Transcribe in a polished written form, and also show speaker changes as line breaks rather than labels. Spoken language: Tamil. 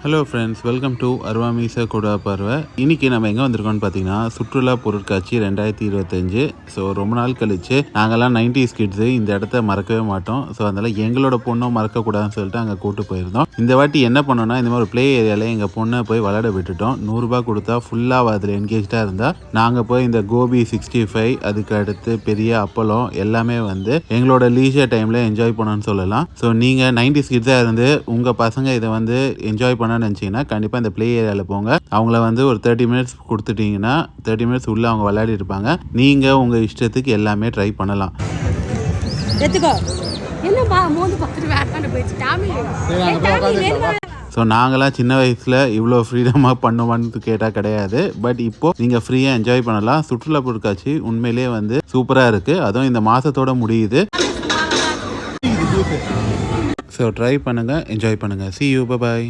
ஹலோ ஃப்ரெண்ட்ஸ், வெல்கம் டு அருவாமீச குடா பார்வை. இன்றைக்கி நம்ம எங்கே வந்திருக்கோம்னு பார்த்தீங்கன்னா, சுற்றுலா பொருட்காட்சி 2025. ஸோ ரொம்ப நாள் கழிச்சு நாங்கள்லாம் 90s கிட்ஸு இந்த இடத்த மறக்கவே மாட்டோம். ஸோ அதனால் எங்களோட பொண்ணும் மறக்கக்கூடாதுன்னு சொல்லிட்டு அங்கே கூப்பிட்டு போயிருந்தோம். இந்த வாட்டி என்ன பண்ணோன்னா, இந்த மாதிரி ப்ளே ஏரியாவில் எங்கள் பொண்ணை போய் விளையாட விட்டுட்டோம். 100 ரூபா கொடுத்தா ஃபுல்லாக அதில் என்கேஜாக இருந்தால் நாங்கள் போய் இந்த கோபி 65, அதுக்கு அடுத்து பெரிய அப்பளம் எல்லாமே வந்து எங்களோட லீஜர் டைமில் என்ஜாய் பண்ணணும்னு சொல்லலாம். ஸோ நீங்கள் 90s கிட்ஸாக இருந்து உங்கள் பசங்க இதை வந்து என்ஜாய் பண்ண நினச்சிங்கன்னா கண்டிப்பாக இந்த ப்ளே ஏரியாவில் போங்க. அவங்கள வந்து ஒரு 30 மினிட்ஸ் கொடுத்துட்டிங்கன்னா 30 மினிட்ஸ் உள்ளே அவங்க விளையாடி இருப்பாங்க. நீங்கள் உங்கள் இஷ்டத்துக்கு எல்லாமே ட்ரை பண்ணலாம். ஸோ நாங்களாம் சின்ன வயசில் இவ்வளோ ஃப்ரீடமாக பண்ணுவான்னு கேட்டால் கிடையாது. பட் இப்போது நீங்கள் ஃப்ரீயாக என்ஜாய் பண்ணலாம். சுற்றுலா பொருட்காட்சி உண்மையிலே வந்து சூப்பராக இருக்குது. அதுவும் இந்த மாதத்தோட முடியுது. ஸோ ட்ரை பண்ணுங்கள், என்ஜாய் பண்ணுங்கள். See you, bye bye.